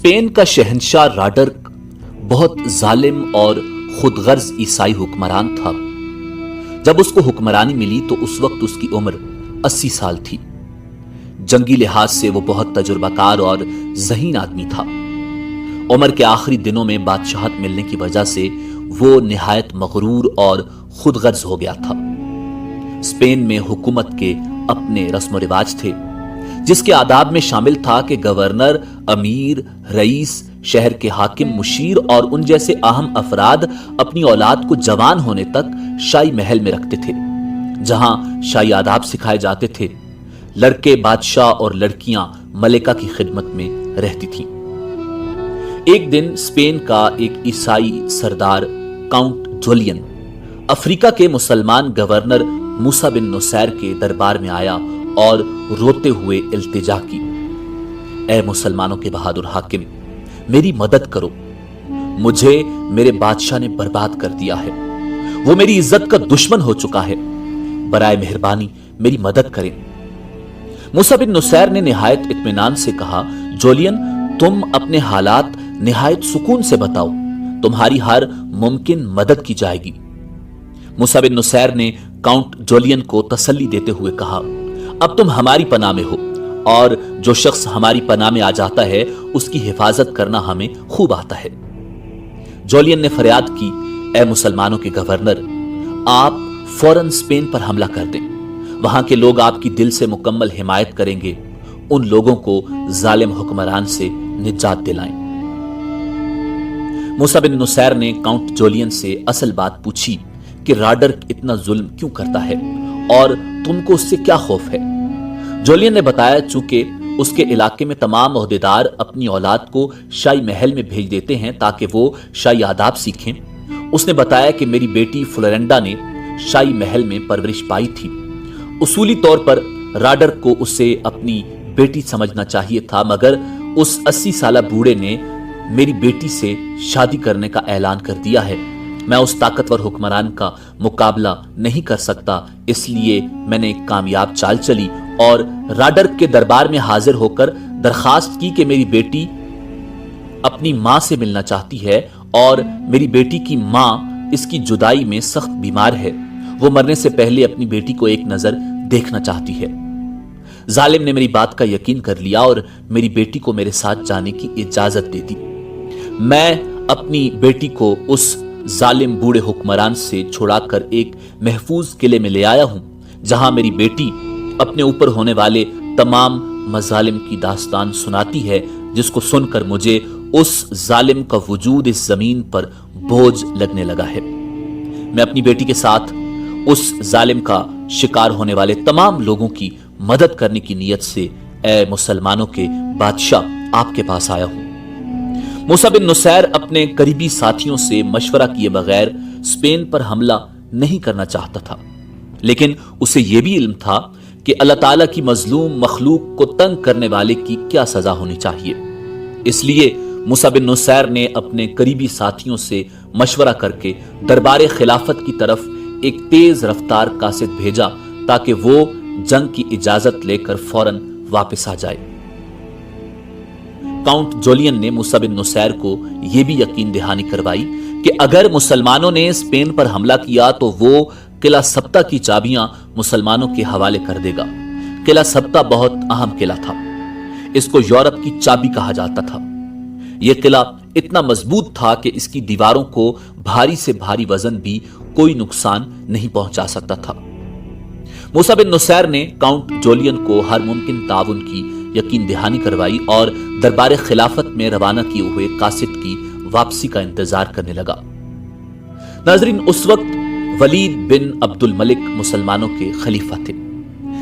Spain का शहंशाह राडर्क बहुत जालिम और खुदगर्ज ईसाई हुक्मरान था। जब उसको हुक्मरानी मिली तो उस वक्त उसकी उम्र 80 साल थी। जंगी लिहाज से वो बहुत तजुर्बाकार और ज़हीन आदमी था। उम्र के आखिरी दिनों में बादशाहत मिलने की वजह से वो निहायत मगरूर और खुदगर्ज हो गया था। स्पेन में हुकूमत के अपने रस्म रिवाज थे, जिसके आदाब में शामिल था कि गवर्नर, अमीर, रईस, शहर के हाकिम, मुशीर और उन जैसे अहम अफराद अपनी औलाद को जवान होने तक शाही महल में रखते थे, जहां शाही आदाब सिखाए जाते थे। लड़के बादशाह और लड़कियां मलिका की खिदमत में रहती थीं। एक दिन स्पेन का एक ईसाई सरदार काउंट जोलियन अफ्रीका के मुसलमान गवर्नर मूसा बिन नुसैर के दरबार में आया और रोते हुए इल्तिजा की, ऐ मुसलमानों के बहादुर हाकिम, मेरी मदद करो। मुझे मेरे बादशाह ने बर्बाद कर दिया है। वो मेरी इज्जत का दुश्मन हो चुका है। बराए मेहरबानी मेरी मदद करें। मूसा बिन नुसैर ने निहायत इत्मीनान से कहा, जोलियन, तुम अपने हालात निहायत सुकून से बताओ, तुम्हारी हर मुमकिन मदद की जाएगी। मूसा बिन नुसैर ने काउंट जोलियन को तसल्ली देते हुए कहा, अब तुम हमारी पनाह में हो और जो शख्स हमारी पनाह में आ जाता है उसकी हिफाजत करना हमें खूब आता है। जोलियन ने फरियाद की, ऐ मुसलमानों के गवर्नर, आप फौरन स्पेन पर हमला कर दें। वहां के लोग आपकी दिल से मुकम्मल हिमायत करेंगे। उन लोगों को जालिम हुक्मरान से निजात दिलाएं। मूसा बिन नुसैर ने काउंट जोलियन से असल बात पूछी कि राडर्क इतना जुल्म क्यों करता है और तुमको उससे क्या खौफ है। जोलियन ने बताया, चूंकि उसके इलाके में तमाम ओहदेदार अपनी औलाद को शाही महल में भेज देते हैं ताकि वो शाही आदाब सीखें। उसने बताया कि मेरी बेटी फ्लोरेंडा ने शाही महल में परवरिश पाई थी। उसूली तौर पर राडर्क को उसे अपनी बेटी समझना चाहिए था, मगर उस 80 साला बूढ़े ने मेरी बेटी से शादी करने का ऐलान कर दिया है। मैं उस ताकतवर हुक्मरान का मुकाबला नहीं कर सकता, इसलिए मैंने एक कामयाब चाल चली और राडर्क के दरबार में हाजिर होकर दरखास्त की कि मेरी बेटी अपनी मां से मिलना चाहती है और मेरी बेटी की मां इसकी जुदाई में सख्त बीमार है। वो मरने से पहले अपनी बेटी को एक नजर देखना चाहती है। जालिम ने मेरी बात का यकीन कर लिया और मेरी बेटी को मेरे साथ जाने की इजाजत दे दी। मैं अपनी बेटी को उस जालिम बूढ़े हुक्मरान से छुड़ाकर एक महफूज किले में ले आया हूं, जहां मेरी बेटी अपने ऊपर होने वाले तमाम मजालिम की दास्तान सुनाती है, जिसको सुनकर मुझे उस जालिम का वजूद इस जमीन पर बोझ लगने लगा है। मैं अपनी बेटी के साथ उस जालिम का शिकार होने वाले तमाम लोगों की मदद करने की नीयत से, ऐ मुसलमानों के बादशाह, आपके पास आया हूं। मूसा बिन नुसैर अपने करीबी साथियों से मशवरा किए बगैर स्पेन पर हमला नहीं करना चाहता था, लेकिन उसे यह भी इल्म था कि अल्लाह ताला की मजलूम मखलूक को तंग करने वाले की क्या सजा होनी चाहिए। इसलिए मूसा बिन नुसैर ने अपने करीबी साथियों से मशवरा करके दरबार खिलाफत की तरफ एक तेज रफ्तार कासिद भेजा ताकि वो जंग की इजाजत लेकर फौरन वापस आ जाए। काउंट जोलियन ने मूसा बिन नुसैर को यह भी यकीन दहानी करवाई कि अगर मुसलमानों ने स्पेन पर हमला किया तो वो किला सब्ता की चाबियां मुसलमानों के हवाले कर देगा। किला सब्ता बहुत अहम किला था। इसको यूरोप की चाबी कहा जाता था। यह किला इतना मजबूत था कि इसकी दीवारों को भारी से भारी वजन भी कोई नुकसान नहीं पहुंचा सकता था। मूसा बिन नुसैर ने काउंट जोलियन को हर मुमकिन ताउन की यकीन दहानी करवाई और दरबार खिलाफत में रवाना किए हुए कासिद की वापसी का इंतजार करने लगा। नाजरीन, उस वक्त वलीद बिन अब्दुल मलिक मुसलमानों के खलीफा थे।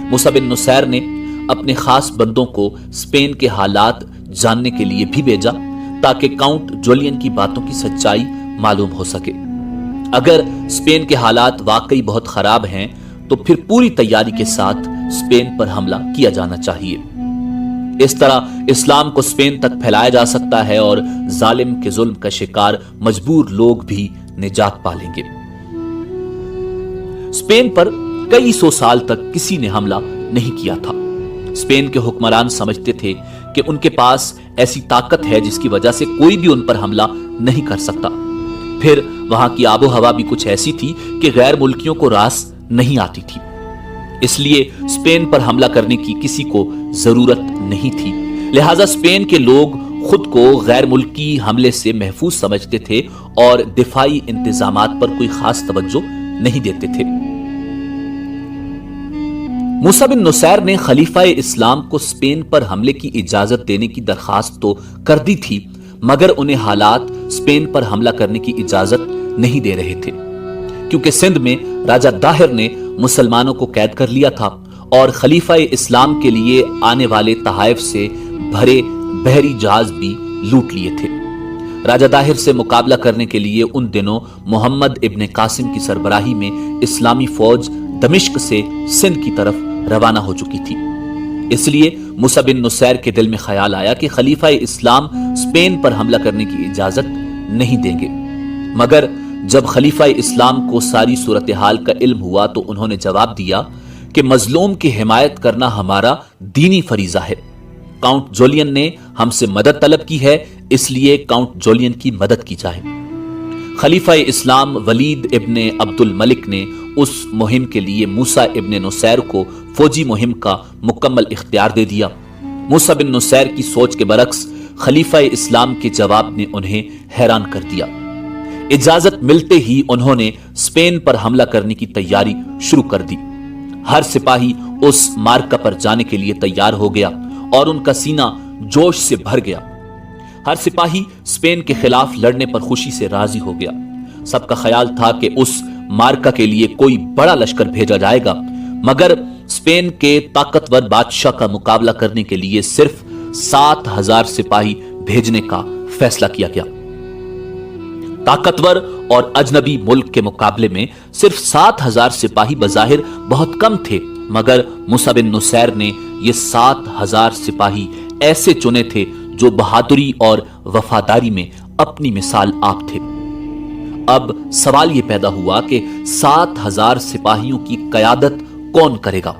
मूसा बिन नुसैर ने अपने खास बंदों को स्पेन के हालात जानने के लिए भी भेजा ताकि काउंट जोलियन की बातों की सच्चाई मालूम हो सके। अगर स्पेन के हालात वाकई बहुत खराब हैं तो फिर पूरी तैयारी के साथ स्पेन पर हमला किया जाना चाहिए। इस तरह इस्लाम को स्पेन तक फैलाया जा सकता है और जालिम के जुल्म का शिकार मजबूर लोग भी निजात पालेंगे। स्पेन पर कई सौ साल तक किसी ने हमला नहीं किया था। اسپین کے حکمران سمجھتے تھے کہ ان کے پاس ایسی طاقت ہے جس کی وجہ سے کوئی بھی ان پر حملہ نہیں کر سکتا۔ پھر وہاں کی آب و ہوا بھی کچھ ایسی تھی کہ غیر ملکیوں کو راس نہیں آتی تھی، اس لیے اسپین پر حملہ کرنے کی کسی کو ضرورت نہیں تھی۔ لہٰذا اسپین کے لوگ خود کو غیر ملکی حملے سے محفوظ سمجھتے تھے اور دفاعی انتظامات پر کوئی خاص توجہ نہیں دیتے تھے۔ موسیٰ بن نصیر نے خلیفہ اسلام کو اسپین پر حملے کی اجازت دینے کی درخواست تو کر دی تھی، مگر انہیں حالات اسپین پر حملہ کرنے کی اجازت نہیں دے رہے تھے، کیونکہ سندھ میں راجہ داہر نے مسلمانوں کو قید کر لیا تھا اور خلیفہ اسلام کے لیے آنے والے تحائف سے بھرے بحری جہاز بھی لوٹ لیے تھے۔ راجہ داہر سے مقابلہ کرنے کے لیے ان دنوں محمد ابن قاسم کی سربراہی میں اسلامی فوج دمشق سے سندھ کی طرف روانہ ہو چکی تھی۔ اس لیے موسیٰ بن نصیر کے دل میں خیال آیا کہ خلیفہ اسلام اسپین پر حملہ کرنے کی اجازت نہیں دیں گے، مگر جب خلیفہ اسلام کو ساری صورتحال کا علم ہوا تو انہوں نے جواب دیا کہ مظلوم کی حمایت کرنا ہمارا دینی فریضہ ہے۔ کاؤنٹ جولین نے ہم سے مدد طلب کی ہے، اس لیے کاؤنٹ جولین کی مدد کی جائے۔ خلیفہ اسلام ولید ابن عبد الملک نے اس مہم کے لیے موسیٰ ابن نصیر کو فوجی مہم کا مکمل اختیار دے دیا۔ موسیٰ بن نصیر کی سوچ کے برعکس خلیفہ اسلام کے جواب نے انہیں حیران کر دیا۔ اجازت ملتے ہی انہوں نے اسپین پر حملہ کرنے کی تیاری شروع کر دی۔ ہر سپاہی اس مارکہ پر جانے کے لیے تیار ہو گیا اور ان کا سینہ جوش سے بھر گیا۔ ہر سپاہی اسپین کے خلاف لڑنے پر خوشی سے راضی ہو گیا۔ سب کا خیال تھا کہ اس مارکہ کے لیے کوئی بڑا لشکر بھیجا جائے گا، مگر اسپین کے طاقتور بادشاہ کا مقابلہ کرنے کے لیے صرف 7,000 سپاہی بھیجنے کا فیصلہ کیا گیا۔ طاقتور اور اجنبی ملک کے مقابلے میں صرف 7,000 سپاہی بظاہر بہت کم تھے، مگر موسیٰ بن نصیر نے یہ 7,000 سپاہی ایسے چنے تھے جو بہادری اور وفاداری میں اپنی مثال آپ تھے۔ اب سوال یہ پیدا ہوا کہ 7,000 سپاہیوں کی قیادت کون کرے گا؟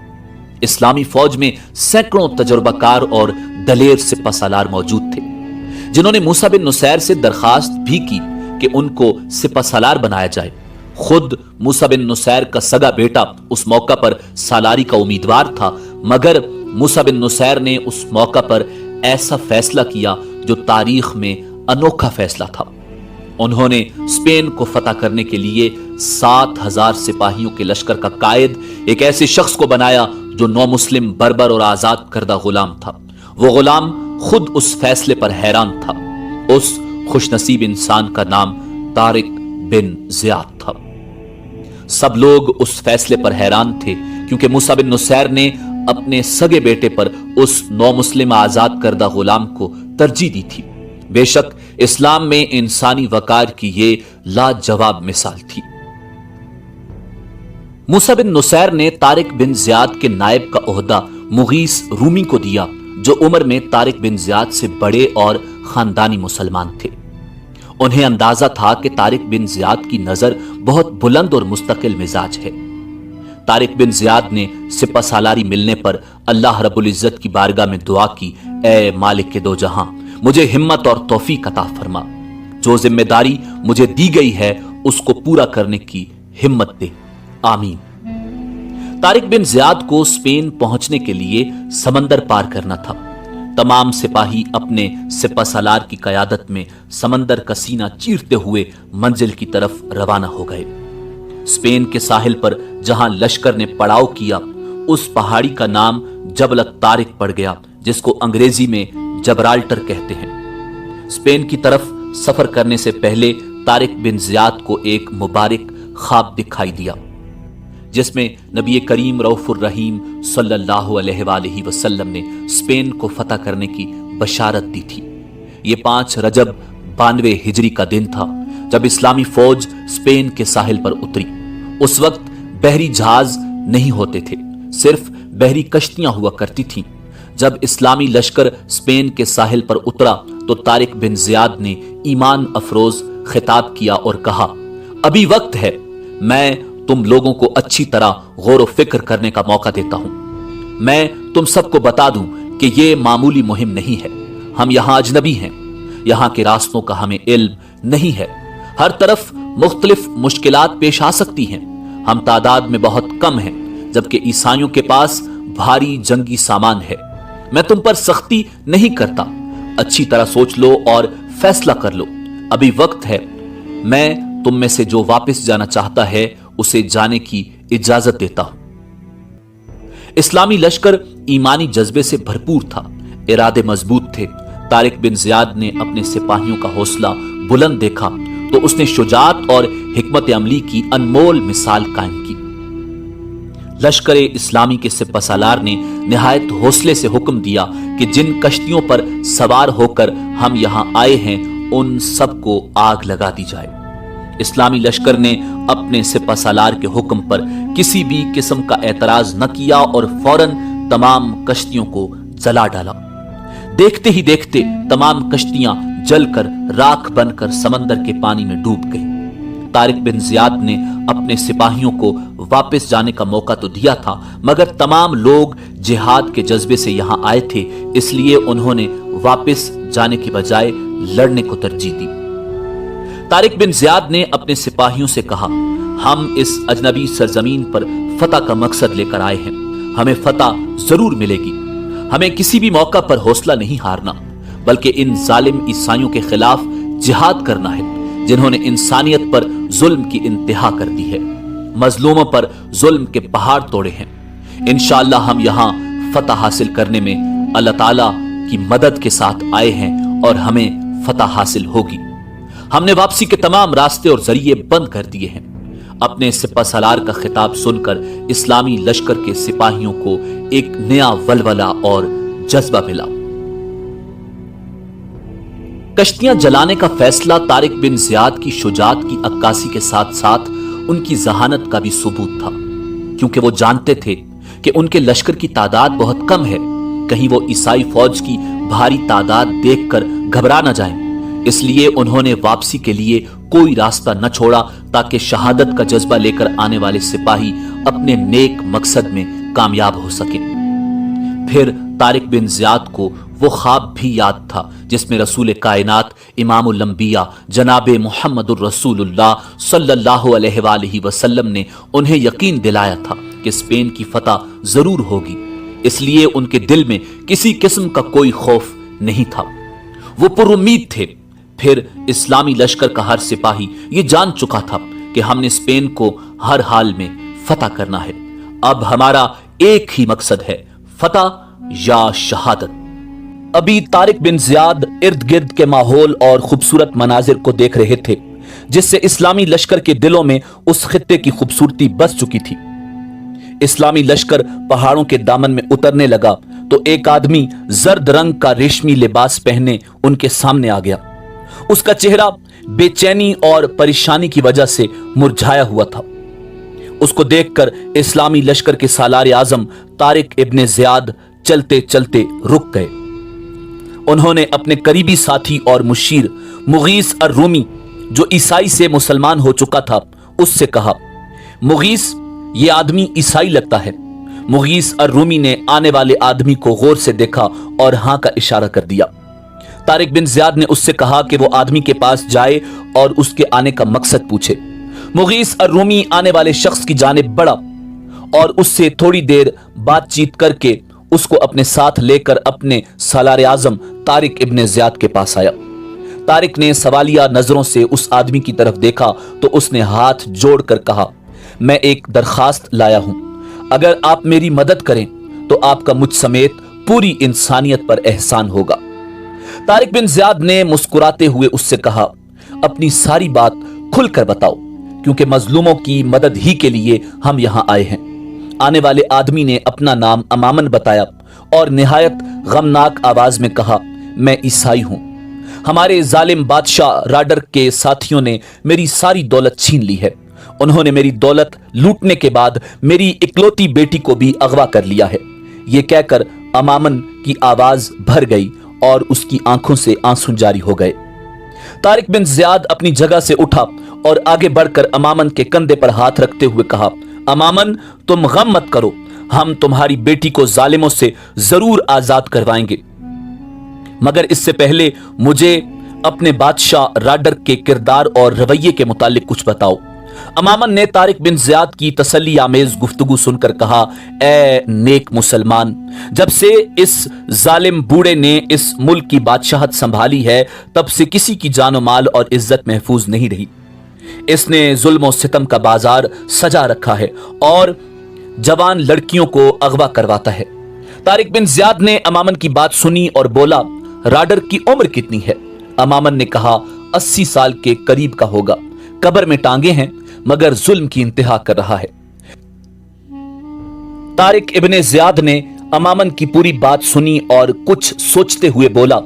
اسلامی فوج میں سینکڑوں تجربہ کار اور دلیر سپہ سالار موجود تھے، جنہوں نے موسیٰ بن نصیر سے درخواست بھی کی کہ ان کو سپہ سالار بنایا جائے۔ خود موسیٰ بن نصیر کا سگا بیٹا اس موقع پر سالاری کا امیدوار تھا، مگر موسیٰ بن نصیر نے اس موقع پر ایسا فیصلہ کیا جو تاریخ میں انوکھا فیصلہ تھا۔ انہوں نے اسپین کو فتح کرنے کے لیے 7,000 سپاہیوں کے لشکر کا قائد ایک ایسے شخص کو بنایا جو نو مسلم بربر اور آزاد کردہ غلام تھا۔ وہ غلام خود اس فیصلے پر حیران تھا۔ اس خوش نصیب انسان کا نام طارق بن زیاد تھا۔ سب لوگ اس فیصلے پر حیران تھے کیونکہ موسیٰ بن نصیر نے اپنے سگے بیٹے پر اس نو مسلم آزاد کردہ غلام کو ترجیح دی تھی۔ بے شک اسلام میں انسانی وقار کی یہ لاجواب مثال تھی۔ موسیٰ بن نصیر نے طارق بن زیاد کے نائب کا عہدہ مغیث رومی کو دیا، جو عمر میں طارق بن زیاد سے بڑے اور خاندانی مسلمان تھے۔ انہیں اندازہ تھا کہ طارق بن زیاد کی نظر بہت بلند اور مستقل مزاج ہے۔ طارق بن زیاد نے سپہ سالاری ملنے پر اللہ رب العزت کی بارگاہ میں دعا کی، اے مالک کے دو جہاں، مجھے ہمت اور توفیق عطا فرما، جو ذمہ داری مجھے دی گئی ہے اس کو پورا کرنے کی ہمت دے، آمین۔ طارق بن زیاد کو اسپین پہنچنے کے لیے سمندر پار کرنا تھا۔ تمام سپاہی اپنے سپہ سالار کی قیادت میں سمندر کا سینہ چیرتے ہوئے منزل کی طرف روانہ ہو گئے۔ اسپین کے ساحل پر جہاں لشکر نے پڑاؤ کیا، اس پہاڑی کا نام جبل طارق پڑ گیا، جس کو انگریزی میں جبرالٹر کہتے ہیں۔ اسپین کی طرف سفر کرنے سے پہلے طارق بن زیاد کو ایک مبارک خواب دکھائی دیا، جس میں نبی کریم رؤوف الرحیم صلی اللہ علیہ وآلہ وسلم نے اسپین کو فتح کرنے کی بشارت دی تھی۔ یہ 5 رجب 92 ہجری کا دن تھا جب اسلامی فوج اسپین کے ساحل پر اتری۔ اس وقت بحری جہاز نہیں ہوتے تھے، صرف بحری کشتیاں ہوا کرتی تھیں۔ جب اسلامی لشکر اسپین کے ساحل پر اترا تو طارق بن زیاد نے ایمان افروز خطاب کیا اور کہا، ابھی وقت ہے، میں تم لوگوں کو اچھی طرح غور و فکر کرنے کا موقع دیتا ہوں۔ मैं तुम सबको बता दूं कि ये मामूली मुहिम नहीं है। हम यहाँ अजनबी हैं, यहाँ के रास्तों का हमें इल्म नहीं है। हर तरफ मुख्तलिफ मुश्किलात पेश आ सकती हैं। हम तादाद में बहुत कम हैं, जबकि ईसाइयों के पास भारी जंगी सामान है। मैं तुम पर सख्ती नहीं करता, अच्छी तरह सोच लो और फैसला कर लो। अभी वक्त है। मैं तुम में से जो वापस जाना चाहता है उसे जाने की इजाजत देता हूं। इस्लामी लश्कर ईमानी जज्बे से भरपूर था, इरादे मजबूत थे। तारिक बिन जियाद ने अपने सिपाहियों का हौसला बुलंद देखा तो उसने शुजाअत और हिकमत अमली की अनमोल मिसाल कायम की। लश्कर इस्लामी के सिपहसालार ने निहायत हौसले से हुक्म दिया कि जिन कश्तियों पर सवार होकर हम यहां आए हैं उन सबको आग लगा दी जाए। इस्लामी लश्कर ने अपने सिपहसालार के हुक्म पर किसी भी किस्म का एतराज न किया और फौरन तमाम कश्तियों को जला डाला। देखते ही देखते तमाम कश्तियां जलकर राख बनकर समंदर के पानी में डूब गई। तारिक बिन जियाद ने अपने सिपाहियों को वापस जाने का मौका तो दिया था, मगर तमाम लोग जिहाद के जज्बे से यहां आए थे, इसलिए उन्होंने वापस जाने की बजाय लड़ने को तरजीह दी। तारिक बिन जियाद ने अपने सिपाहियों से कहा, हम इस अजनबी सरजमीन पर फतह का मकसद लेकर आए हैं। हमें फतह जरूर मिलेगी। हमें किसी भी मौका पर हौसला नहीं हारना, बल्कि इन जालिम ईसाइयों के खिलाफ जिहाद करना है जिन्होंने इंसानियत पर जुल्म की इंतहा कर दी है, मजलूमों पर जुल्म के पहाड़ तोड़े हैं। इंशाअल्लाह हम यहाँ फतह हासिल करने में अल्लाह ताला की मदद के साथ आए हैं और हमें फतह हासिल होगी। हमने वापसी के तमाम रास्ते और जरिए बंद कर दिए हैं। अपने सिपहसालार का खिताब सुनकर इस्लामी लश्कर के सिपाहियों को एक नया वलवला और जज्बा मिला। कश्तियां जलाने का फैसला तारिक बिन जियाद की शुजाअत की अक्कासी के साथ साथ उनकी जहानत का भी सबूत था, क्योंकि वो जानते थे कि उनके लश्कर की तादाद बहुत कम है, कहीं वो ईसाई फौज की भारी तादाद देखकर घबरा न जाएं। इसलिए उन्होंने वापसी के लिए कोई रास्ता न छोड़ा ताकि शहादत का जज्बा लेकर आने वाले सिपाही अपने नेक मकसद में कामयाब हो सके। फिर तारिक बिन जियाद को वो ख्वाब भी याद था जिसमें रसूल कायनात इमामुल अंबिया जनाबे मुहम्मदुर रसूलुल्लाह सल्लल्लाहु अलैहि वसल्लम ने उन्हें यकीन दिलाया था कि स्पेन की फतह जरूर होगी। इसलिए उनके दिल में किसी किस्म का कोई खौफ नहीं था, वो पुरुम्मीद थे। फिर इस्लामी लश्कर का हर सिपाही ये जान चुका था कि हमने स्पेन को हर हाल में फतह करना है। अब हमारा एक ही मकसद है, फतह या शहादत। अभी तारिक बिन जियाद इर्द गिर्द के माहौल और खूबसूरत मनाजिर को देख रहे थे, जिससे इस्लामी लश्कर के दिलों में उस खित्ते की खूबसूरती बस चुकी थी। इस्लामी लश्कर पहाड़ों के दामन में उतरने लगा तो एक आदमी जर्द रंग का रेशमी लिबास पहने उनके सामने आ गया। उसका चेहरा बेचैनी और परेशानी की वजह से मुरझाया हुआ था। उसको देखकर इस्लामी लश्कर के सालार आजम तारिक इब्ने जियाद चलते चलते रुक गए। उन्होंने अपने करीबी साथी और मुशीर मुगीस अर-रूमी, जो ईसाई से मुसलमान हो चुका था, उससे कहा, मुगीस, ये आदमी ईसाई लगता है। मुगीस अर-रूमी ने आने वाले आदमी को गौर से देखा और हां का इशारा कर दिया। तारिक बिन जियाद ने उससे कहा कि वो आदमी के पास जाए और उसके आने का मकसद पूछे। मुगीस अर-रूमी आने वाले शख्स की जानिब बढ़ा और उससे थोड़ी देर बातचीत करके उसको अपने साथ लेकर अपने सालार आजम तारिक इब्ने जियाद के पास आया। तारिक ने सवालिया नजरों से उस आदमी की तरफ देखा तो उसने हाथ जोड़कर कहा, मैं एक दरखास्त लाया हूं। अगर आप मेरी मदद करें तो आपका मुझ समेत पूरी इंसानियत पर एहसान होगा। तारिक बिन जियाद ने मुस्कुराते हुए उससे कहा, अपनी सारी बात खुलकर बताओ, क्योंकि मजलूमों की मदद ही के लिए हम यहां आए हैं। आने वाले आदमी ने अपना नाम अमामन बताया और निहायत गमनाक आवाज में कहा, मैं ईसाई हूं। हमारे जालिम बादशाह राडर के साथियों ने मेरी सारी दौलत छीन ली है। उन्होंने मेरी दौलत लूटने के बाद मेरी इकलौती बेटी को भी अगवा कर लिया है। ये कहकर अमामन की आवाज भर गई और उसकी आंखों से आंसू जारी हो गए। तारिक बिन जियाद अपनी जगह से उठा और आगे बढ़कर अमामन के कंधे पर हाथ रखते हुए कहा, अमामन, तुम गम मत करो, हम तुम्हारी बेटी को जालिमों से जरूर आजाद करवाएंगे, मगर इससे पहले मुझे अपने बादशाह राडर के किरदार और रवैये के मुतालिक कुछ बताओ। अमामन ने तारिक बिन ज़ियाद की तसल्ली आमेज गुफ्तगू सुनकर कहा, ए नेक मुसलमान, जब से इस जालिम बूढ़े ने इस मुल्क की बादशाहत संभाली है, तब से किसी की जानो माल और इज्जत महफूज नहीं रही। इसने जुल्म और सितम का बाजार सजा रखा है और जवान लड़कियों को अगवा करवाता है। तारिक बिन ज़ियाद ने अमामन की बात सुनी और बोला, राडर की उम्र कितनी है? अमामन ने कहा, 80 साल के करीब का होगा, कब्र में टांगे हैं, मगर जुल्म की इंतहा कर रहा है। तारिक इब्ने ज़ियाद ने अमामन की पूरी बात सुनी और कुछ सोचते हुए बोला,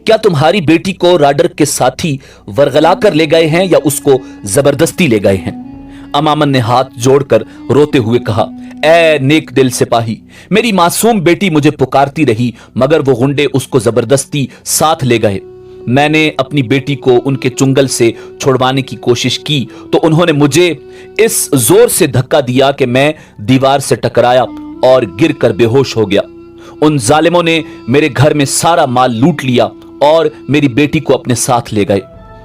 क्या तुम्हारी बेटी को राडर के साथी वरगला कर ले गए हैं या उसको जबरदस्ती ले गए हैं? अमामन ने हाथ जोड़कर रोते हुए कहा, ए नेक दिल सिपाही, मेरी मासूम बेटी मुझे पुकारती रही, मगर वो गुंडे उसको जबरदस्ती साथ ले गए। मैंने अपनी बेटी को उनके चुंगल से छुड़वाने की कोशिश की तो उन्होंने मुझे इस जोर से धक्का दिया कि मैं दीवार से टकराया और गिरकर बेहोश हो गया। उन जालिमों ने मेरे घर में सारा माल लूट लिया और मेरी बेटी को अपने साथ ले गए।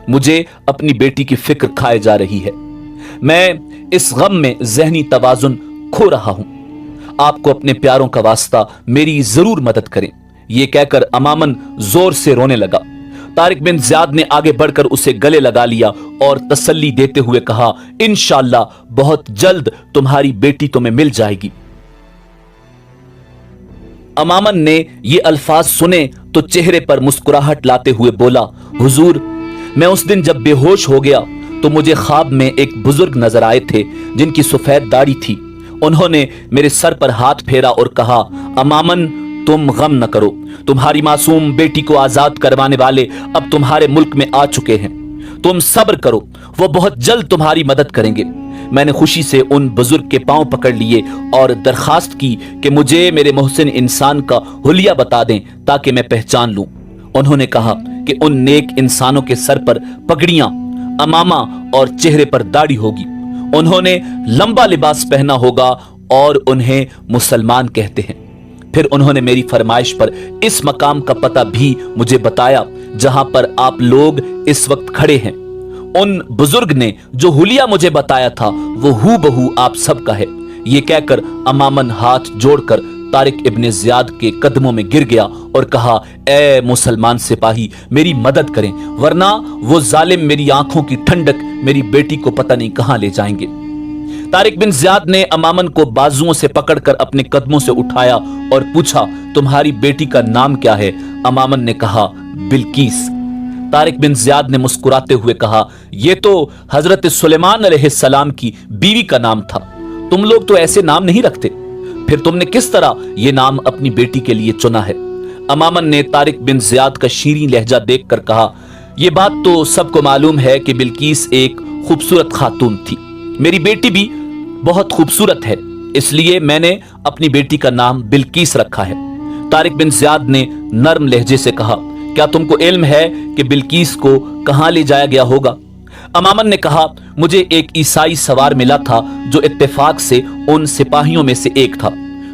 मुझे अपनी बेटी की फिक्र खाए जा रही है। मैं इस गम में ज़हनी तवाजुन खो रहा हूं। आपको अपने प्यारों का वास्ता मेरी जरूर मदद करें। यह कहकर अमामन जोर से रोने लगा। तारिक बिन ज़ियाद ने आगे बढ़कर उसे गले लगा लिया और तसल्ली देते हुए कहा, इंशाअल्लाह बहुत जल्द तुम्हारी बेटी तुम्हें मिल जाएगी। अमामन ने ये अल्फाज सुने तो चेहरे पर मुस्कुराहट लाते हुए बोला, हुजूर, मैं उस दिन जब बेहोश हो गया तो मुझे ख्वाब में एक बुजुर्ग नजर आए थे जिनकी सफेद दाढ़ी थी। उन्होंने मेरे सर पर हाथ फेरा और कहा, अमामन, तुम गम न करो, तुम्हारी मासूम बेटी को आजाद करवाने वाले अब तुम्हारे मुल्क में आ चुके हैं। तुम सब्र करो, वो बहुत जल्द तुम्हारी मदद करेंगे। मैंने खुशी से उन बुजुर्ग के पांव पकड़ लिए और दरखास्त की कि मुझे मेरे मोहसिन इंसान का हुलिया बता दें ताकि मैं पहचान लूं। उन्होंने कहा कि उन नेक इंसानों के सर पर पगड़ियां, अमामा और चेहरे पर दाढ़ी होगी। उन्होंने लंबा लिबास पहना होगा और उन्हें मुसलमान कहते हैं। फिर उन्होंने मेरी फरमाइश पर इस मकाम का पता भी मुझे बताया जहां पर आप लोग इस वक्त खड़े हैं। उन बुजुर्ग ने जो हुलिया मुझे बताया था वो हूबहू आप सबका है। ये कहकर अमामन हाथ जोड़कर तारिक इब्ने ज़ियाद के कदमों में गिर गया और कहा, ए मुसलमान सिपाही, मेरी मदद करें, वरना वो जालिम मेरी आंखों की ठंडक मेरी बेटी को पता नहीं कहां ले जाएंगे। तारिक बिन ज़ियाद ने अमामन को बाजुओं से पकड़कर अपने कदमों से उठाया और पूछा, तुम्हारी बेटी का नाम क्या है? अमामन ने कहा, बिल्कीस। तारिक बिन ज़ियाद ने मुस्कुराते हुए कहा, यह तो हजरत सुलेमान अलैहिस्सलाम की बीवी का नाम था। तुम लोग तो ऐसे नाम नहीं रखते, फिर तुमने किस तरह यह नाम अपनी बेटी के लिए चुना है? अमामन ने तारिक बिन ज़ियाद का शीरीं लहजा देखकर कहा, यह बात तो सबको मालूम है कि बिल्कीस एक खूबसूरत खातून थी। मेरी बेटी भी बहुत खूबसूरत है, इसलिए मैंने अपनी बेटी का नाम बिल्कीस रखा है। तारिक बिन ज़ियाद ने नर्म लहजे से कहा, क्या तुमको इल्म है कि बिल्कीस को कहां ले जाया गया होगा? अमामन ने कहा, मुझे एक ईसाई सवार मिला था जो इत्तेफाक से उन सिपाहियों में से एक था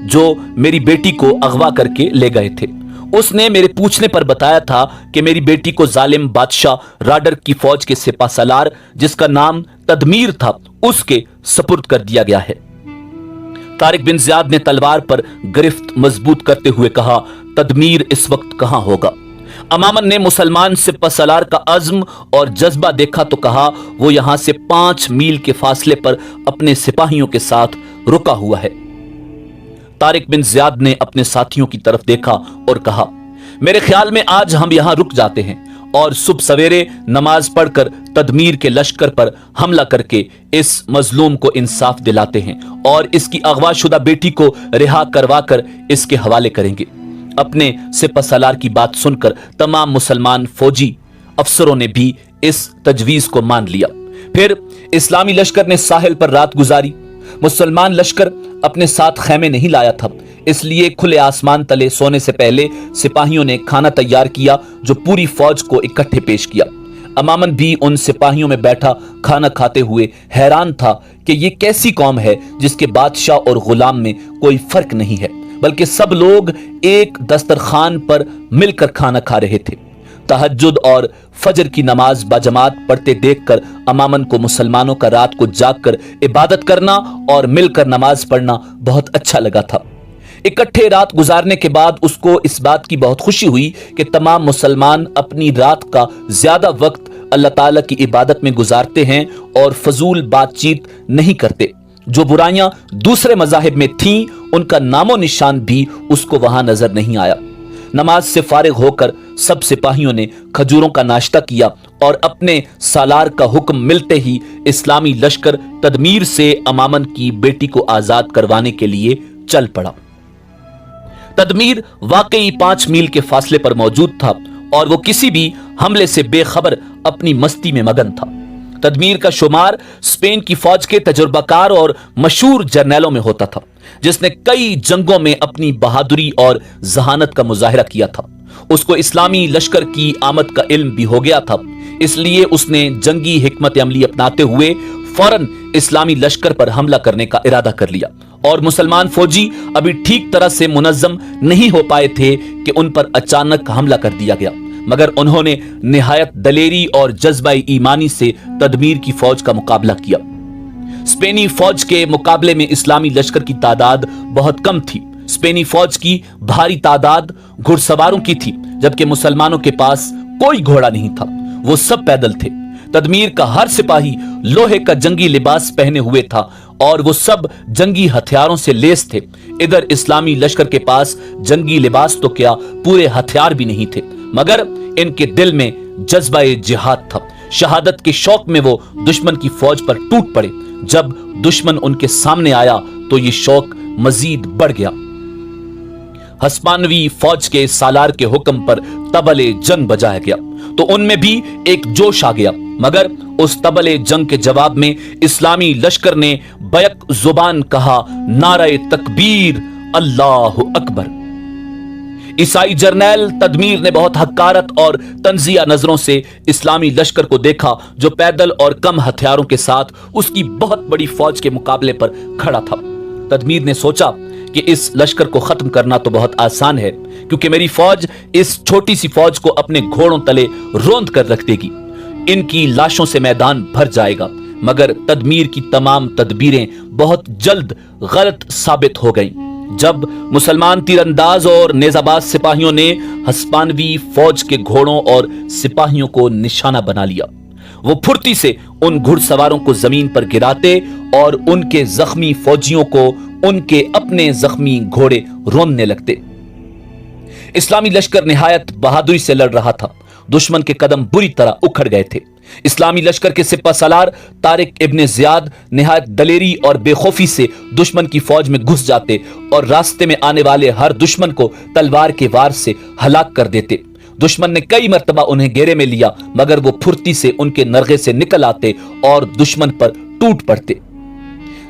जो मेरी बेटी को अगवा करके ले गए थे। उसने मेरे पूछने पर बताया था कि मेरी बेटी को जालिम बादशाह राडर की फौज के सिपा सलार, जिसका नाम तदमीर था, उसके सपुर्द कर दिया गया है। तारिक बिन ज़ियाद ने तलवार पर गिरफ्त मजबूत करते हुए कहा, तदमीर इस वक्त कहां होगा? अमामन ने मुसलमान सिपा सलार का अज़्म और जज्बा देखा तो कहा, वो यहां से 5 मील के फासले पर अपने सिपाहियों के साथ रुका हुआ है। तारिक बिन ज़ियाद ने अपने साथियों की तरफ देखा और कहा, मेरे ख्याल में आज हम यहां रुक जाते हैं और सुबह सवेरे नमाज पढ़कर तदमीर के लश्कर पर हमला करके इस मजलूम को इंसाफ दिलाते हैं और इसकी अगवाशुदा बेटी को रिहा करवा कर इसके हवाले करेंगे। अपने सिपा सलार की बात सुनकर तमाम मुसलमान फौजी अफसरों ने भी इस तजवीज को मान लिया। फिर इस्लामी लश्कर ने साहिल पर रात गुजारी। मुसलमान लश्कर अपने साथ खैमे नहीं लाया था, इसलिए खुले आसमान तले सोने से पहले सिपाहियों ने खाना तैयार किया जो पूरी फौज को इकट्ठे पेश किया। امامن بھی ان سپاہیوں میں بیٹھا کھانا کھاتے ہوئے حیران تھا کہ یہ کیسی قوم ہے جس کے بادشاہ اور غلام میں کوئی فرق نہیں ہے، بلکہ سب لوگ ایک دسترخوان پر مل کر کھانا کھا رہے تھے۔ تہجد اور فجر کی نماز باجماعت پڑھتے دیکھ کر امامن کو مسلمانوں کا رات کو جاگ کر عبادت کرنا اور مل کر نماز پڑھنا بہت اچھا لگا تھا۔ اکٹھے رات گزارنے کے بعد اس کو اس بات کی بہت خوشی ہوئی کہ تمام مسلمان اپنی رات کا زیادہ وقت اللہ تعالیٰ کی عبادت میں گزارتے ہیں اور فضول بات چیت نہیں کرتے۔ جو برائیاں دوسرے مذاہب میں تھیں ان کا نام و نشان بھی اس کو وہاں نظر نہیں آیا۔ نماز سے فارغ ہو کر سب سپاہیوں نے کھجوروں کا ناشتہ کیا اور اپنے سالار کا حکم ملتے ہی اسلامی لشکر تدمیر سے امامن کی بیٹی کو آزاد کروانے کے لیے چل پڑا۔ تدمیر واقعی 5 میل کے فاصلے پر موجود تھا اور وہ کسی بھی حملے سے بے خبر اپنی مستی میں مگن تھا۔ تدمیر کا شمار اسپین کی فوج کے تجربہ کار اور مشہور جرنیلوں میں ہوتا تھا، جس نے کئی جنگوں میں اپنی بہادری اور ذہانت کا مظاہرہ کیا تھا۔ اس کو اسلامی لشکر کی آمد کا علم بھی ہو گیا تھا، اس لیے اس نے جنگی حکمت عملی اپناتے ہوئے فوراً اسلامی لشکر پر حملہ کرنے کا ارادہ کر لیا، اور مسلمان فوجی ابھی ٹھیک طرح سے منظم نہیں ہو پائے تھے کہ ان پر اچانک حملہ کر دیا گیا، مگر انہوں نے نہایت دلیری اور جذبہ ایمانی سے تدمیر کی فوج کا مقابلہ کیا۔ اسپینی فوج کے مقابلے میں اسلامی لشکر کی تعداد بہت کم تھی۔ اسپینی فوج کی بھاری تعداد گھڑ سواروں کی تھی، جبکہ مسلمانوں کے پاس کوئی گھوڑا نہیں تھا، وہ سب پیدل تھے۔ تدمیر کا ہر سپاہی لوہے کا جنگی لباس پہنے ہوئے تھا اور وہ سب جنگی ہتھیاروں سے لیس تھے۔ ادھر اسلامی لشکر کے پاس جنگی لباس تو کیا پورے ہتھیار بھی نہیں تھے، مگر ان کے دل میں جذبہ جہاد تھا۔ شہادت کے شوق میں وہ دشمن کی فوج پر ٹوٹ پڑے۔ جب دشمن ان کے سامنے آیا تو یہ شوق مزید بڑھ گیا۔ ہسپانوی فوج کے سالار کے حکم پر طبل جنگ بجایا گیا تو ان میں بھی ایک جوش آ گیا، مگر اس طبل جنگ کے جواب میں اسلامی لشکر نے بیک زبان کہا، نعرہ تکبیر، اللہ اکبر۔ عیسائی جرنیل تدمیر نے بہت حقارت اور تنزیہ نظروں سے اسلامی لشکر کو دیکھا جو پیدل اور کم ہتھیاروں کے ساتھ اس کی بہت بڑی فوج کے مقابلے پر کھڑا تھا۔ تدمیر نے سوچا کہ اس لشکر کو ختم کرنا تو بہت آسان ہے، کیونکہ میری فوج اس چھوٹی سی فوج کو اپنے گھوڑوں تلے روند کر رکھ دے گی، ان کی لاشوں سے میدان بھر جائے گا۔ مگر تدمیر کی تمام تدبیریں بہت جلد غلط ثابت ہو گئیں۔ جب مسلمان تیرانداز اور نیزہ باز سپاہیوں نے ہسپانوی فوج کے گھوڑوں اور سپاہیوں کو نشانہ بنا لیا، وہ پھرتی سے ان گھڑ سواروں کو زمین پر گراتے اور ان کے زخمی فوجیوں کو ان کے اپنے زخمی گھوڑے روندنے لگتے۔ اسلامی لشکر نہایت بہادری سے لڑ رہا تھا، دشمن کے قدم بری طرح اکھڑ گئے تھے۔ اسلامی لشکر کے سپہ سالار طارق ابن زیاد نہایت دلیری اور بے خوفی سے دشمن کی فوج میں گھس جاتے اور راستے میں آنے والے ہر دشمن کو تلوار کے وار سے ہلاک کر دیتے۔ دشمن نے کئی مرتبہ انہیں گھیرے میں لیا، مگر وہ پھرتی سے ان کے نرغے سے نکل آتے اور دشمن پر ٹوٹ پڑتے۔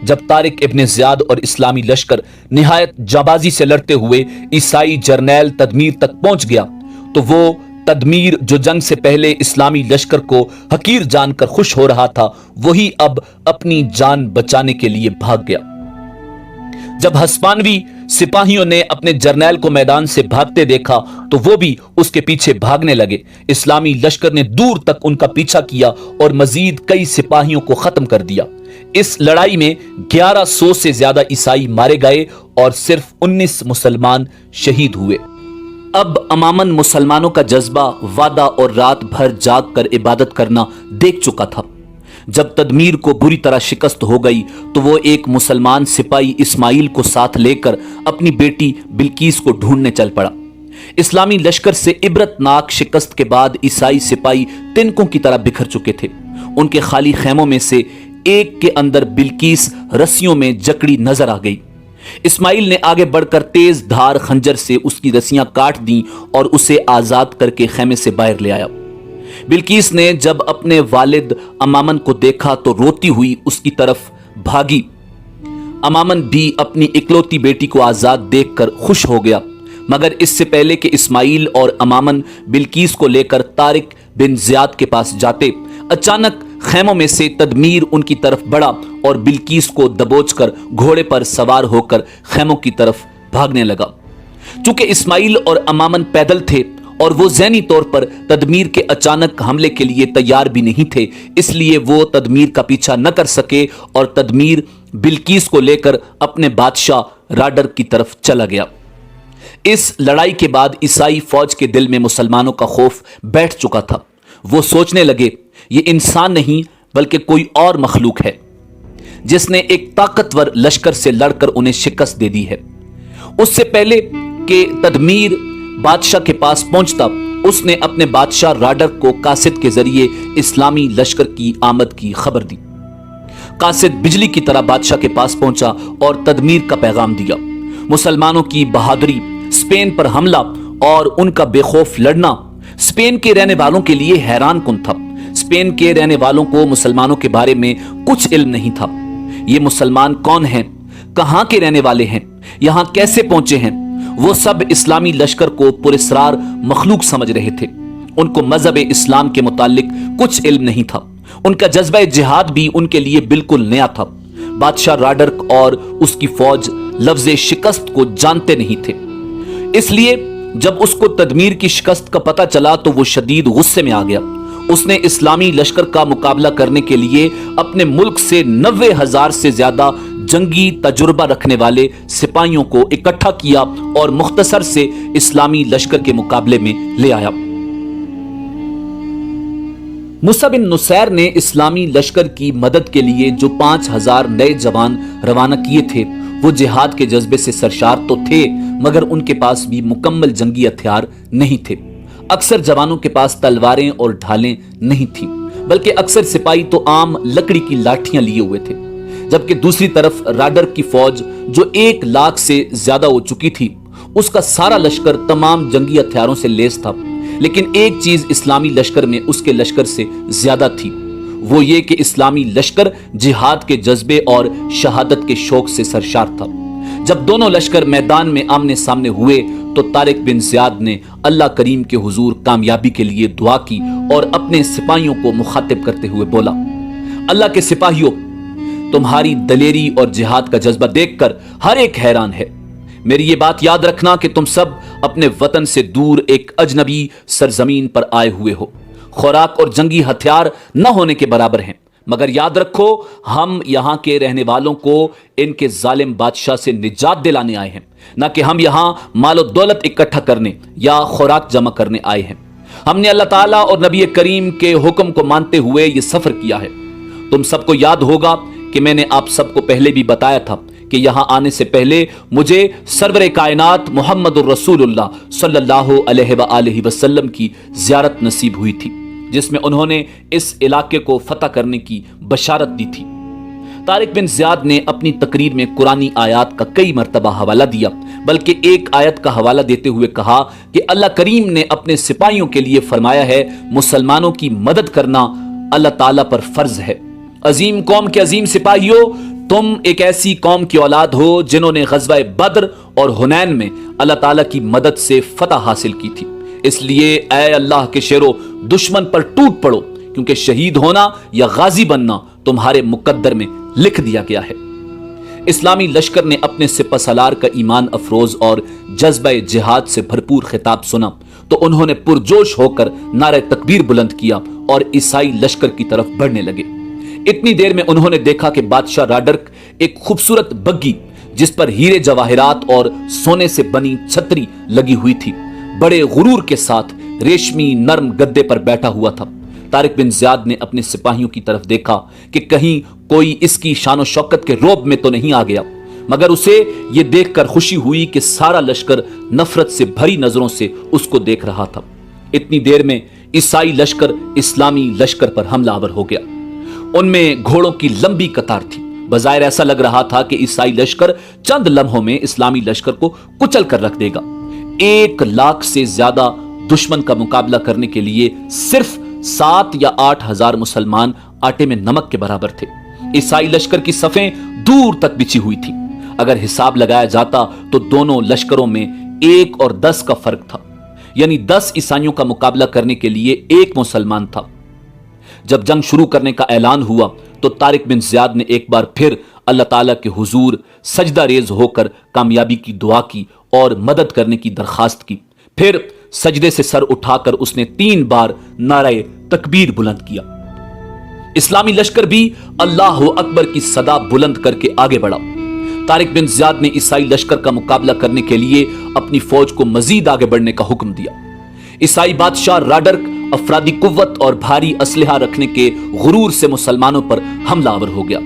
جب طارق ابن زیاد اور اسلامی لشکر نہایت جانبازی سے لڑتے ہوئے عیسائی جرنیل تدمیر تک پہنچ گیا تو وہ تدمیر جو جنگ سے پہلے اسلامی لشکر کو حقیر جان کر خوش ہو رہا تھا، وہی اب اپنی جان بچانے کے لیے بھاگ گیا۔ جب ہسپانوی سپاہیوں نے اپنے جرنیل کو میدان سے بھاگتے دیکھا تو وہ بھی اس کے پیچھے بھاگنے لگے۔ اسلامی لشکر نے دور تک ان کا پیچھا کیا اور مزید کئی سپاہیوں کو ختم کر دیا۔ اس لڑائی میں 1100 سے زیادہ عیسائی مارے گئے اور صرف 19 مسلمان شہید ہوئے۔ اب امامن مسلمانوں کا جذبہ وعدہ اور رات بھر جاگ کر عبادت کرنا دیکھ چکا تھا۔ جب تدمیر کو بری طرح شکست ہو گئی تو وہ ایک مسلمان سپاہی اسماعیل کو ساتھ لے کر اپنی بیٹی بلقیس کو ڈھونڈنے چل پڑا۔ اسلامی لشکر سے عبرت ناک شکست کے بعد عیسائی سپاہی تنکوں کی طرح بکھر چکے تھے۔ ان کے خالی خیموں میں سے ایک کے اندر بلقیس رسیوں میں جکڑی نظر آ گئی۔ اسماعیل نے آگے بڑھ کر تیز دھار خنجر سے اس کی رسیاں کاٹ دیں اور اسے آزاد کر کے خیمے سے باہر لے آیا۔ بلقیس نے جب اپنے والد امامن کو دیکھا تو روتی ہوئی اس کی طرف بھاگی۔ امامن بھی اپنی اکلوتی بیٹی کو آزاد دیکھ کر خوش ہو گیا، مگر اس سے پہلے کہ اسماعیل اور امامن بلقیس کو لے کر طارق बिन जियाद के पास जाते अचानक खैमों में से तदमीर उनकी तरफ बढ़ा और बिल्कीस को दबोचकर घोड़े पर सवार होकर खैमों की तरफ भागने लगा। चूंकि इस्माइल और अमामन पैदल थे और वो ज़हनी तौर पर तदमीर के अचानक हमले के लिए तैयार भी नहीं थे, इसलिए वो तदमीर का पीछा न कर सके और तदमीर बिल्कीस को लेकर अपने बादशाह राडर की तरफ चला गया। इस लड़ाई के बाद ईसाई फौज के दिल में मुसलमानों का खौफ बैठ चुका था। वो सोचने लगे ये इंसान नहीं बल्कि कोई और मखलूक है जिसने एक ताकतवर लश्कर से लड़कर उन्हें शिकस्त दे दी है। उससे पहले कि तदमीर बादशाह के पास पहुंचता, उसने अपने बादशाह राडर को कासिद के जरिए इस्लामी लश्कर की आमद की खबर दी। कासिद बिजली की तरह बादशाह के पास पहुंचा और तदमीर का पैगाम दिया। मुसलमानों की बहादुरी, स्पेन पर हमला और उनका बेखौफ लड़ना स्पेन के रहने वालों के लिए हैरान कुन था। स्पेन के रहने वालों को मुसलमानों के बारे में कुछ इल्म नहीं था। ये मुसलमान कौन हैं, कहां के रहने वाले हैं, यहां कैसे पहुंचे हैं, वो सब इस्लामी लश्कर को पुरस्रार मखलूक समझ रहे थे। उनको मजहब इस्लाम के मुतालिक कुछ इल्म नहीं था। उनका जज्बा जिहाद भी उनके लिए बिल्कुल नया था। बादशाह राडर और उसकी फौज लफ्ज शिकस्त को जानते नहीं थे, इसलिए जब उसको तदमीर की शिकस्त का पता चला तो वो शदीद गुस्से में आ गया। उसने इस्लामी लश्कर का मुकाबला करने के लिए अपने मुल्क से 90,000 से ज्यादा जंगी तजुर्बा रखने वाले सिपाहियों को इकट्ठा किया और मुख्तसर से इस्लामी लश्कर के मुकाबले में ले आया। मूसा बिन नुसैर ने इस्लामी लश्कर की मदद के लिए जो 5,000 नए जवान रवाना किए थे, वो जिहाद के जज्बे से सरशार तो थे, मगर उनके पास भी मुकम्मल जंगी हथियार नहीं थे। अक्सर जवानों के पास तलवारें और ढालें नहीं थी, बल्कि अक्सर सिपाही तो आम लकड़ी की लाठियां लिए हुए थे। जबकि दूसरी तरफ राडर की फौज जो 1 लाख से ज्यादा हो चुकी थी, उसका सारा लश्कर तमाम जंगी हथियारों से लैस था। लेकिन एक चीज इस्लामी लश्कर में उसके लश्कर से ज्यादा थी, वो ये कि इस्लामी लश्कर जिहाद के जज्बे और शहादत के शौक से सरशार था। जब दोनों लश्कर मैदान में आमने सामने हुए तो तारिक बिन जियाद ने अल्लाह करीम के हुजूर कामयाबी के लिए दुआ की और अपने सिपाहियों को मुखातिब करते हुए बोला, अल्लाह के सिपाहियों, तुम्हारी दलेरी और जिहाद का जज्बा देखकर हर एक हैरान है। मेरी ये बात याद रखना कि तुम सब अपने वतन से दूर एक अजनबी सरजमीन पर आए हुए हो। खुराक और जंगी हथियार न होने के बराबर हैं, मगर याद रखो हम यहां के रहने वालों को इनके जालिम बादशाह से निजात दिलाने आए हैं, ना कि हम यहां मालो दौलत इकट्ठा करने या खुराक जमा करने आए हैं। हमने अल्लाह ताला और नबी करीम के हुक्म को मानते हुए ये सफर किया है। तुम सबको याद होगा कि मैंने आप सबको पहले भी बताया था कि यहां आने से पहले मुझे सरवर कायनात मुहम्मदुर रसूलुल्लाह सल्लल्लाहु अलैहि वसल्लम की ज़ियारत नसीब हुई थी, जिसमें उन्होंने इस इलाके को फतह करने की बशारत दी थी। तारिक बिन जियाद ने अपनी तकरीर में कुरानी आयत का कई मरतबा हवाला दिया, बल्कि एक आयत का हवाला देते हुए कहा कि अल्लाह करीम ने अपने सिपाहियों के लिए फरमाया है, मुसलमानों की मदद करना अल्लाह ताला पर फर्ज है। अजीम कौम के अजीम सिपाहियों, तुम एक ऐसी कौम की औलाद हो जिन्होंने ग़ज़वा बद्र और हुनैन में अल्लाह ताला की मदद से फतह हासिल की थी। इसलिए ऐ अल्लाह के शेरों, दुश्मन पर टूट पड़ो, क्योंकि शहीद होना या गाजी बनना तुम्हारे मुकद्दर में लिख दिया गया है। इस्लामी लश्कर ने अपने सिपह सलार का ईमान अफरोज और जज्बा जिहाद से भरपूर खिताब सुना तो उन्होंने पुरजोश होकर नारे तकबीर बुलंद किया और ईसाई लश्कर की तरफ बढ़ने लगे। इतनी देर में उन्होंने देखा कि बादशाह राडर एक खूबसूरत बग्गी, जिस पर हीरे जवाहिरात और सोने से बनी छतरी लगी हुई थी, बड़े गुरूर के साथ रेशमी नरम गद्दे पर बैठा हुआ था। तारिक बिन जियाद ने अपने सिपाहियों की तरफ देखा कि कहीं कोई इसकी शानो शौकत के रोब में तो नहीं आ गया, मगर उसे यह देखकर खुशी हुई कि सारा लश्कर नफरत से भरी नजरों से उसको देख रहा था। इतनी देर में ईसाई लश्कर इस्लामी लश्कर पर हमलावर हो गया। उनमें घोड़ों की लंबी कतार थी। बज़ाहिर ऐसा लग रहा था कि ईसाई लश्कर चंद लम्हों में इस्लामी लश्कर को कुचल कर रख देगा। 1 लाख से ज्यादा दुश्मन का मुकाबला करने के लिए सिर्फ 7 या 8 हजार मुसलमान आटे में नमक के बराबर थे। ईसाई लश्कर की सफें दूर तक बिछी हुई थी। अगर हिसाब लगाया जाता तो दोनों लश्करों में 1 और 10 का फर्क था। یعنی 10 عیسائیوں کا مقابلہ کرنے کے لیے ایک مسلمان تھا۔ جب جنگ شروع کرنے کا اعلان ہوا تو طارق بن زیاد نے ایک بار پھر اللہ تعالیٰ کے حضور سجدہ ریز ہو کر کامیابی کی دعا کی اور مدد کرنے کی درخواست کی۔ پھر سجدے سے سر اٹھا کر اس نے 3 بار نعرہ تکبیر بلند کیا۔ اسلامی لشکر بھی اللہ اکبر کی صدا بلند کر کے آگے بڑھا۔ طارق بن زیاد نے عیسائی لشکر کا مقابلہ کرنے کے لیے اپنی فوج کو مزید آگے بڑھنے کا حکم دیا۔ عیسائی بادشاہ راڈرک افرادی قوت اور بھاری اسلحہ رکھنے کے غرور سے مسلمانوں پر حملہ آور ہو گیا۔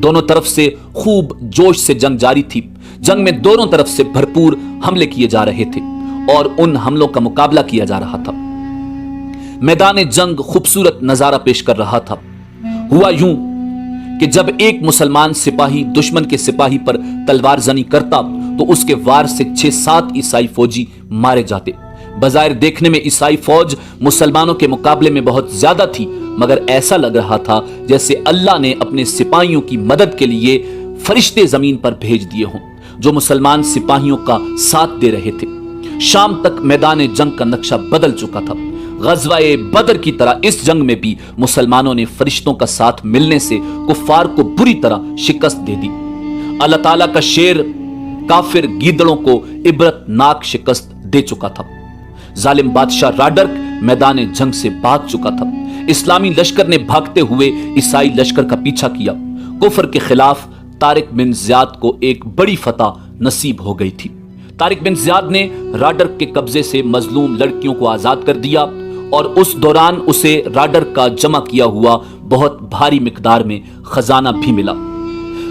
دونوں طرف سے خوب جوش سے جنگ جاری تھی۔ جنگ میں دونوں طرف سے بھرپور حملے کیے جا رہے تھے اور ان حملوں کا مقابلہ کیا جا رہا تھا۔ میدان جنگ خوبصورت نظارہ پیش کر رہا تھا۔ ہوا یوں کہ جب ایک مسلمان سپاہی دشمن کے سپاہی پر تلوار زنی کرتا تو اس کے وار سے 6-7 عیسائی فوجی مارے جاتے۔ بظاہر دیکھنے میں عیسائی فوج مسلمانوں کے مقابلے میں بہت زیادہ تھی، مگر ایسا لگ رہا تھا جیسے اللہ نے اپنے سپاہیوں کی مدد کے لیے فرشتے زمین پر بھیج دیے ہوں جو مسلمان سپاہیوں کا ساتھ دے رہے تھے۔ شام تک میدان جنگ کا نقشہ بدل چکا تھا۔ غزوہ بدر کی طرح اس جنگ میں بھی مسلمانوں نے فرشتوں کا ساتھ ملنے سے کفار کو بری طرح شکست دے دی۔ اللہ تعالیٰ کا شیر کافر گیدڑوں کو عبرت ناک شکست دے چکا تھا۔ ظالم بادشاہ راڈرک میدان جنگ سے بھاگ چکا تھا۔ اسلامی لشکر نے بھاگتے ہوئے عیسائی لشکر کا پیچھا کیا۔ کفر کے خلاف طارق بن زیاد کو ایک بڑی فتح نصیب ہو گئی تھی۔ طارق بن زیاد نے راڈرک کے قبضے سے مظلوم لڑکیوں کو آزاد کر دیا اور اس دوران اسے راڈرک کا جمع کیا ہوا بہت بھاری مقدار میں خزانہ بھی ملا۔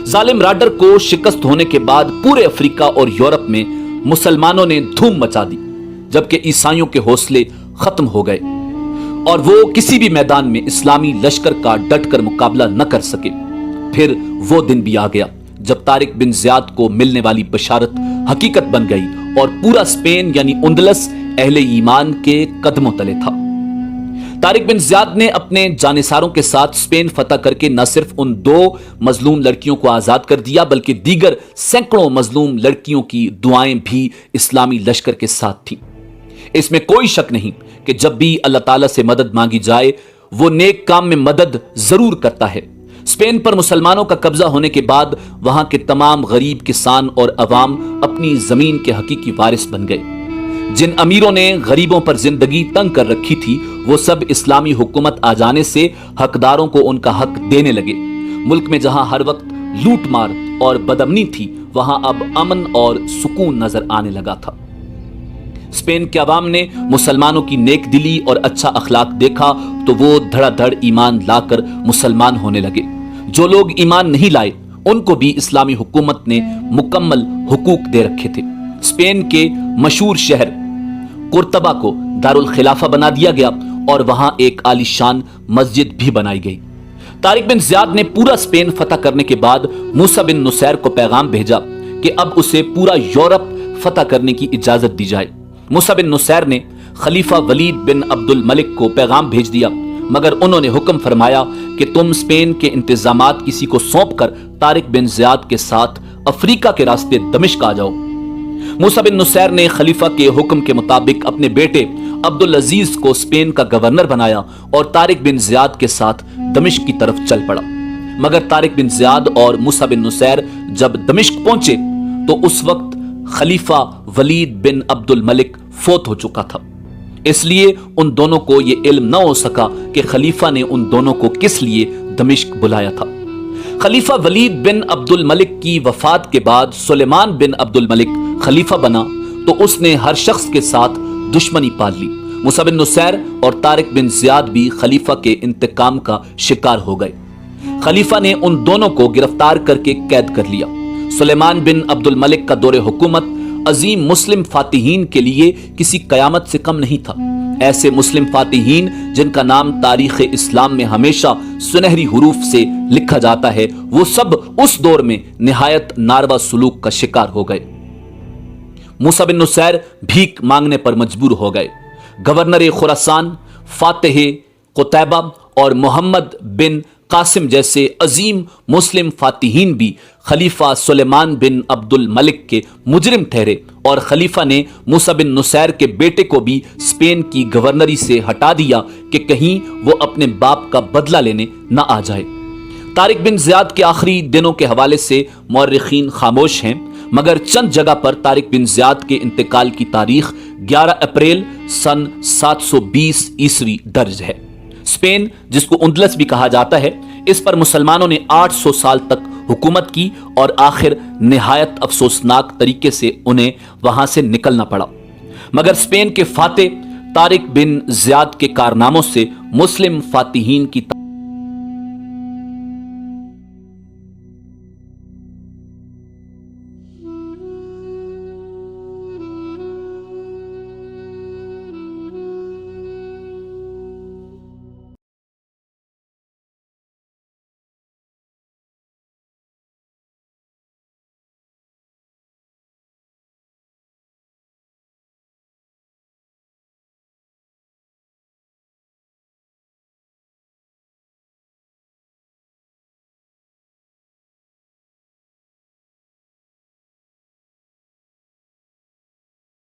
ظالم راڈرک کو شکست ہونے کے بعد پورے افریقہ اور یورپ میں مسلمانوں نے دھوم مچا دی، جبکہ عیسائیوں کے حوصلے ختم ہو گئے اور وہ کسی بھی میدان میں اسلامی لشکر کا ڈٹ کر مقابلہ نہ کر سکے۔ پھر وہ دن بھی آ گیا جب طارق بن زیاد کو ملنے والی بشارت حقیقت بن گئی اور پورا اسپین یعنی اندلس اہل ایمان کے قدموں تلے تھا۔ طارق بن زیاد نے اپنے جانثاروں کے ساتھ اسپین فتح کر کے نہ صرف ان 2 مظلوم لڑکیوں کو آزاد کر دیا بلکہ دیگر سینکڑوں مظلوم لڑکیوں کی دعائیں بھی اسلامی لشکر کے ساتھ تھیں۔ اس میں کوئی شک نہیں کہ جب بھی اللہ تعالیٰ سے مدد مانگی جائے وہ نیک کام میں مدد ضرور کرتا ہے۔ اسپین پر مسلمانوں کا قبضہ ہونے کے بعد وہاں کے تمام غریب کسان اور عوام اپنی زمین کے حقیقی وارث بن گئے۔ جن امیروں نے غریبوں پر زندگی تنگ کر رکھی تھی وہ سب اسلامی حکومت آ جانے سے حقداروں کو ان کا حق دینے لگے۔ ملک میں جہاں ہر وقت لوٹ مار اور بدامنی تھی وہاں اب امن اور سکون نظر آنے لگا تھا۔ اسپین کے عوام نے مسلمانوں کی نیک دلی اور اچھا اخلاق دیکھا تو وہ دھڑا دھڑ ایمان لا کر مسلمان ہونے لگے۔ جو لوگ ایمان نہیں لائے ان کو بھی اسلامی حکومت نے مکمل حقوق دے رکھے تھے۔ اسپین کے مشہور شہر قرطبہ کو دارالخلافہ بنا دیا گیا اور وہاں ایک عالی شان مسجد بھی بنائی گئی۔ طارق بن زیاد نے پورا اسپین فتح کرنے کے بعد موسیٰ بن نصیر کو پیغام بھیجا کہ اب اسے پورا یورپ فتح کرنے کی اجازت دی جائے۔ موسیٰ بن نصیر نے خلیفہ ولید بن عبد الملک کو پیغام بھیج دیا مگر انہوں نے حکم فرمایا کہ تم اسپین کے انتظامات کسی کو سونپ کر طارق بن زیاد کے ساتھ افریقہ کے راستے دمشق آ جاؤ۔ موسیٰ بن نصیر نے خلیفہ کے حکم کے مطابق اپنے بیٹے عبدالعزیز کو اسپین کا گورنر بنایا اور طارق بن زیاد کے ساتھ دمشق کی طرف چل پڑا۔ مگر طارق بن زیاد اور موسیٰ بن نصیر جب دمشق پہنچے تو اس وقت خلیفہ ولید بن عبد الملک فوت ہو چکا تھا، اس لیے ان دونوں کو یہ علم نہ ہو سکا کہ خلیفہ نے ان دونوں کو کس لیے دمشق بلایا تھا۔ خلیفہ ولید بن عبد الملک کی وفات کے بعد سلیمان بن عبد الملک خلیفہ بنا تو اس نے ہر شخص کے ساتھ دشمنی پال لی۔ موسیٰ بن نصیر اور طارق بن زیاد بھی خلیفہ کے انتقام کا شکار ہو گئے۔ خلیفہ نے ان دونوں کو گرفتار کر کے قید کر لیا۔ سلیمان بن عبد الملک کا دور حکومت عظیم مسلم فاتحین کے لیے کسی قیامت سے کم نہیں تھا۔ ایسے مسلم فاتحین جن کا نام تاریخ اسلام میں ہمیشہ سنہری حروف سے لکھا جاتا ہے وہ سب اس دور میں نہایت ناروا سلوک کا شکار ہو گئے۔ موسیٰ بن نصیر بھیک مانگنے پر مجبور ہو گئے۔ گورنر خراسان فاتح قتیبہ اور محمد بن قاسم جیسے عظیم مسلم فاتحین بھی खलीफा सुलेमान बिन अब्दुल मलिक के मुजरिम ठहरे और खलीफा ने मूसा बिन नुसैर के बेटे को भी स्पेन की गवर्नरी से हटा दिया कि कहीं वो अपने बाप का बदला लेने न आ जाए। तारिक बिन ज़ियाद के आखिरी दिनों के हवाले से मौर्रिखीन खामोश हैं, मगर चंद जगह पर तारिक बिन ज़ियाद के इंतकाल की तारीख 11 अप्रैल सन 720 ईस्वी दर्ज है। स्पेन, जिसको उंदलस भी कहा जाता है, इस पर मुसलमानों ने 800 साल तक हुकूमत की और आखिर निहायत अफसोसनाक तरीके से उन्हें वहां से निकलना पड़ा। मगर स्पेन के फातेह तारिक बिन ज़ियाद के कारनामों से मुस्लिम फातिहीन की